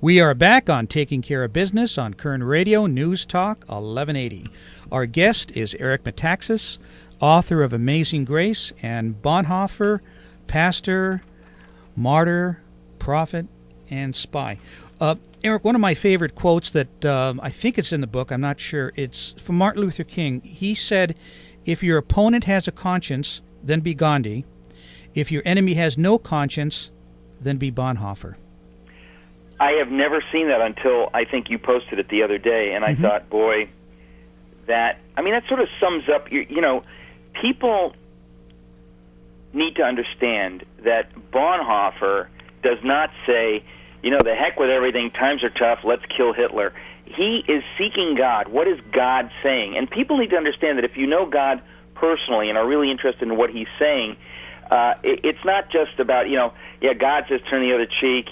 We are back on Taking Care of Business on Kern Radio Newstalk 1180. Our guest is Eric Metaxas, author of Amazing Grace, and Bonhoeffer, pastor, martyr, prophet, and spy. Eric, one of my favorite quotes that I think it's in the book, I'm not sure, it's from Martin Luther King. He said, "If your opponent has a conscience, then be Gandhi. If your enemy has no conscience, then be Bonhoeffer." I have never seen that until I think you posted it the other day, and I thought, boy, that sort of sums up, people need to understand that Bonhoeffer does not say, the heck with everything, times are tough, let's kill Hitler. He is seeking God. What is God saying? And people need to understand that if you know God personally and are really interested in what he's saying, it's not just about, God says turn the other cheek,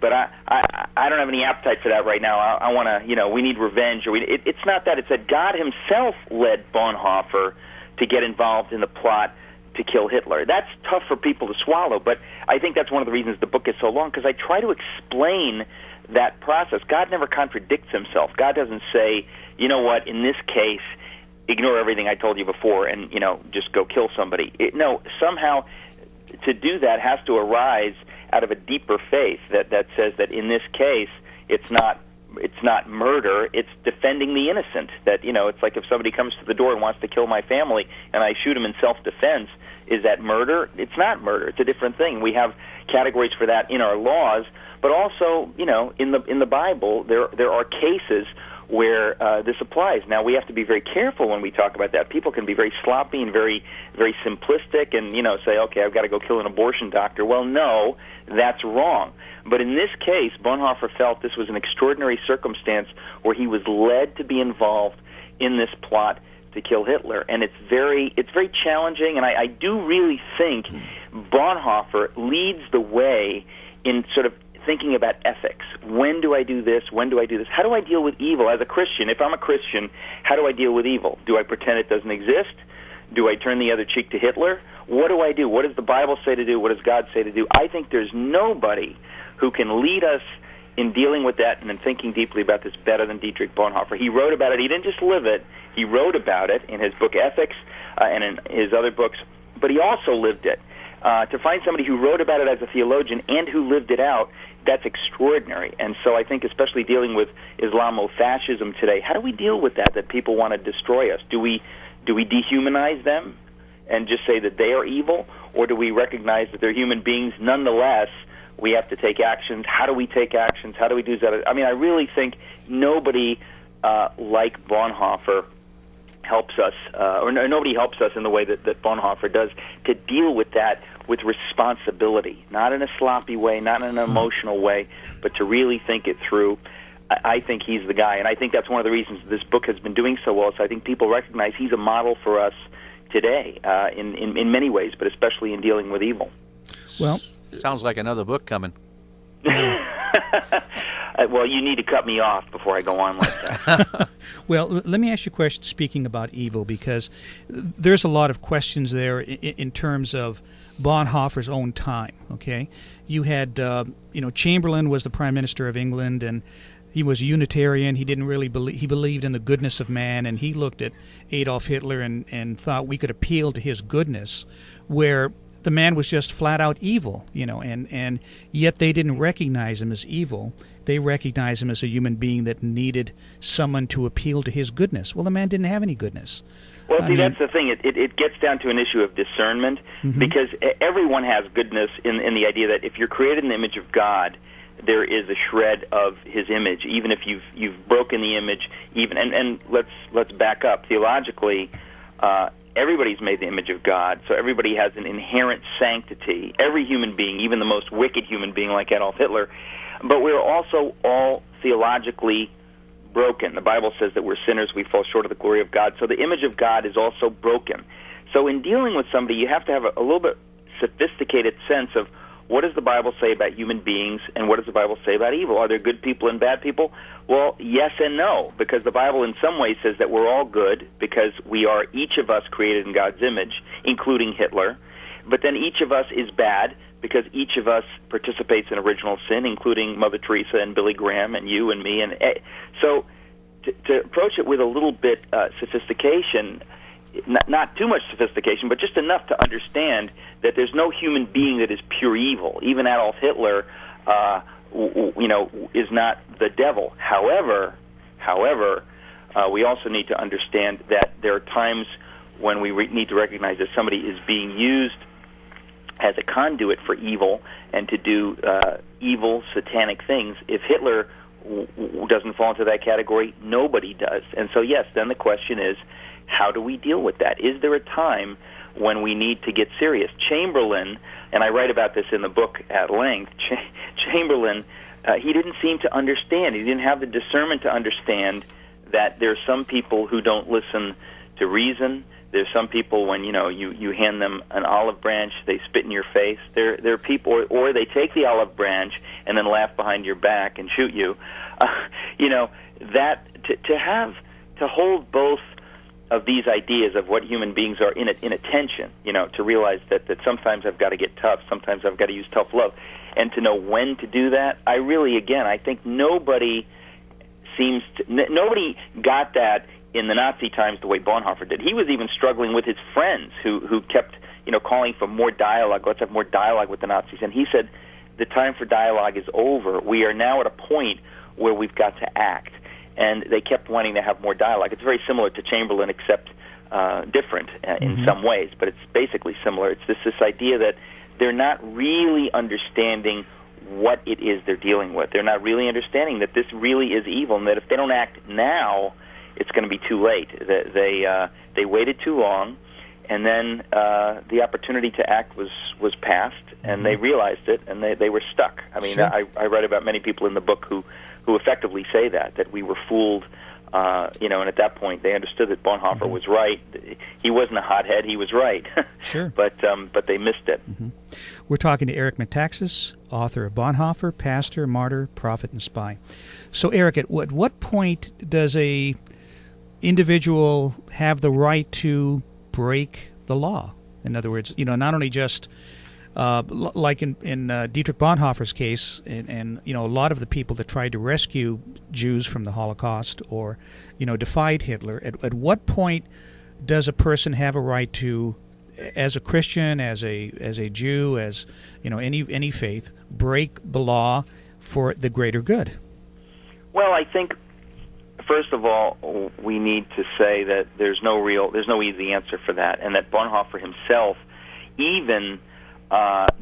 but I don't have any appetite for that right now. I want to, we need revenge. It's not that. It's that God himself led Bonhoeffer to get involved in the plot to kill Hitler. That's tough for people to swallow, but I think that's one of the reasons the book is so long, because I try to explain that process. God never contradicts himself. God doesn't say, you know what, in this case, ignore everything I told you before and, just go kill somebody. No, somehow to do that has to arise out of a deeper faith that says that in this case it's not murder, it's defending the innocent. That, it's like if somebody comes to the door and wants to kill my family and I shoot him in self-defense, is that murder? It's not murder. It's a different thing. We have categories for that in our laws, but also, in the Bible there are cases where this applies. Now, we have to be very careful when we talk about that. People can be very sloppy and very, very simplistic and, say, okay, I've got to go kill an abortion doctor. Well, no, that's wrong. But in this case, Bonhoeffer felt this was an extraordinary circumstance where he was led to be involved in this plot to kill Hitler. And it's very challenging, and I do really think Bonhoeffer leads the way in sort of thinking about ethics. When do I do this? When do I do this? How do I deal with evil as a Christian? If I'm a Christian, how do I deal with evil? Do I pretend it doesn't exist? Do I turn the other cheek to Hitler? What do I do? What does the Bible say to do? What does God say to do? I think there's nobody who can lead us in dealing with that and in thinking deeply about this better than Dietrich Bonhoeffer. He wrote about it. He didn't just live it. He wrote about it in his book Ethics and in his other books, but he also lived it. To find somebody who wrote about it as a theologian and who lived it out, that's extraordinary. And so I think especially dealing with Islamofascism today, how do we deal with that people want to destroy us? Do we dehumanize them and just say that they are evil, or do we recognize that they're human beings nonetheless? We have to take actions. How do we take actions? How do we do that? I really think nobody like Bonhoeffer helps us, or nobody helps us in the way that Bonhoeffer does, to deal with that with responsibility, not in a sloppy way, not in an emotional way, but to really think it through. I think he's the guy, and I think that's one of the reasons this book has been doing so well. So I think people recognize he's a model for us today in many ways, but especially in dealing with evil. Well, sounds like another book coming. Well, you need to cut me off before I go on like that. Well, let me ask you a question, speaking about evil, because there's a lot of questions there in terms of Bonhoeffer's own time, okay? You had, Chamberlain was the Prime Minister of England, and he was a Unitarian. He didn't really believe, he believed in the goodness of man, and he looked at Adolf Hitler and thought we could appeal to his goodness, where the man was just flat out evil, and yet they didn't recognize him as evil. They recognized him as a human being that needed someone to appeal to his goodness. Well, the man didn't have any goodness. Well, that's the thing. It gets down to an issue of discernment, because everyone has goodness in the idea that if you're created in the image of God, there is a shred of his image, even if you've broken the image. And let's back up theologically. Everybody's made the image of God, so everybody has an inherent sanctity. Every human being, even the most wicked human being like Adolf Hitler. But we're also all theologically broken. The Bible says that we're sinners, we fall short of the glory of God. So the image of God is also broken. So in dealing with somebody, you have to have a little bit sophisticated sense of what does the Bible say about human beings and what does the Bible say about evil? Are there good people and bad people? Well, yes and no, because the Bible in some ways says that we're all good because we are, each of us, created in God's image, including Hitler. But then each of us is bad because each of us participates in original sin, including Mother Teresa and Billy Graham and you and me. And so to approach it with a little bit sophistication, not too much sophistication, but just enough to understand that there's no human being that is pure evil. Even Adolf Hitler, is not the devil. However, we also need to understand that there are times when we need to recognize that somebody is being used as a conduit for evil and to do evil, satanic things. If Hitler doesn't fall into that category, nobody does. And so, yes, then the question is, how do we deal with that? Is there a time when we need to get serious? Chamberlain, and I write about this in the book at length, Chamberlain, he didn't seem to understand. He didn't have the discernment to understand that there are some people who don't listen to reason. There's some people when you hand them an olive branch, they spit in your face. There are people, or they take the olive branch and then laugh behind your back and shoot you. That to hold both of these ideas of what human beings are in a tension. To realize that sometimes I've got to get tough, sometimes I've got to use tough love, and to know when to do that. I think nobody got that in the Nazi times the way Bonhoeffer did. He was even struggling with his friends who kept, calling for more dialogue. Let's have more dialogue with the Nazis. And he said, the time for dialogue is over. We are now at a point where we've got to act. And they kept wanting to have more dialogue. It's very similar to Chamberlain, except different in some ways, but it's basically similar. It's this idea that they're not really understanding what it is they're dealing with. They're not really understanding that this really is evil, and that if they don't act now, it's going to be too late. They waited too long, and then the opportunity to act was passed, and they realized it, and they were stuck. I mean, sure. I write about many people in the book who effectively say that we were fooled, and at that point they understood that Bonhoeffer was right. He wasn't a hothead; he was right. Sure. But they missed it. We're talking to Eric Metaxas, author of Bonhoeffer, Pastor, Martyr, Prophet, and Spy. So, Eric, at what point does a individual have the right to break the law? In other words, not only just like in Dietrich Bonhoeffer's case, and a lot of the people that tried to rescue Jews from the Holocaust or defied Hitler. At what point does a person have a right to, as a Christian, as a Jew, as any faith, break the law for the greater good? Well, I think first of all, we need to say that there's no easy answer for that, and that Bonhoeffer himself, even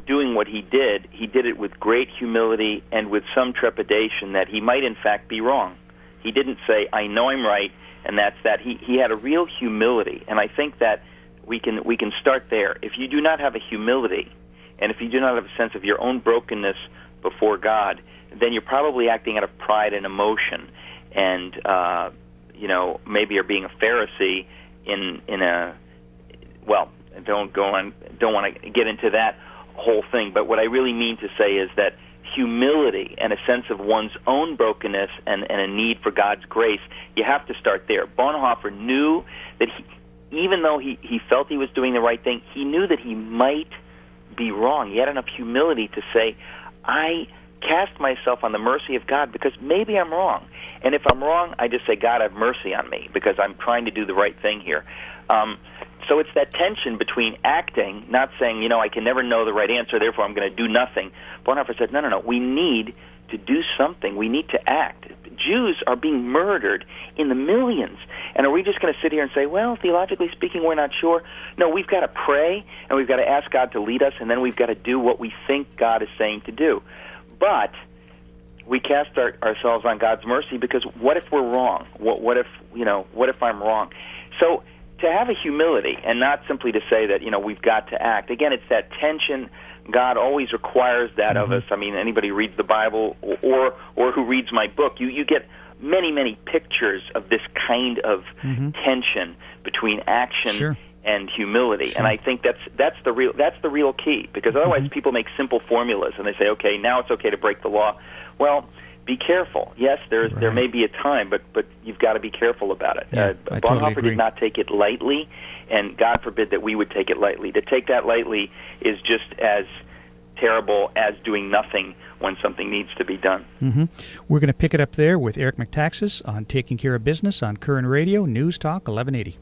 doing what he did it with great humility and with some trepidation that he might in fact be wrong. He didn't say, I know I'm right, and that's that. He had a real humility, and I think that we can start there. If you do not have a humility, and if you do not have a sense of your own brokenness before God, then you're probably acting out of pride and emotion, and maybe you're being a Pharisee in a, well, don't want to get into that whole thing, but what I really mean to say is that humility and a sense of one's own brokenness and a need for God's grace, you have to start there. Bonhoeffer knew that even though he felt he was doing the right thing, he knew that he might be wrong. He had enough humility to say, I cast myself on the mercy of God because maybe I'm wrong. And if I'm wrong, I just say, God, have mercy on me because I'm trying to do the right thing here. So it's that tension between acting, not saying, I can never know the right answer, therefore I'm going to do nothing. Bonhoeffer said, no, we need to do something. We need to act. Jews are being murdered in the millions. And are we just going to sit here and say, well, theologically speaking, we're not sure? No, we've got to pray, and we've got to ask God to lead us, and then we've got to do what we think God is saying to do. But we cast ourselves on God's mercy because what if we're wrong? What if I'm wrong? So to have a humility and not simply to say that, we've got to act. Again, it's that tension. God always requires that of us. I mean, anybody who reads the Bible or who reads my book, you get many, many pictures of this kind of tension between action and humility. And I think that's the real key, because otherwise people make simple formulas and they say, okay, now it's okay to break the law. Well, be careful. Yes, there may be a time, but you've got to be careful about it. Bonhoeffer did not take it lightly, and God forbid that we would take it lightly. To take that lightly is just as terrible as doing nothing when something needs to be done. Mm-hmm. We're going to pick it up there with Eric Metaxas on Taking Care of Business on Kern Radio Newstalk 1180.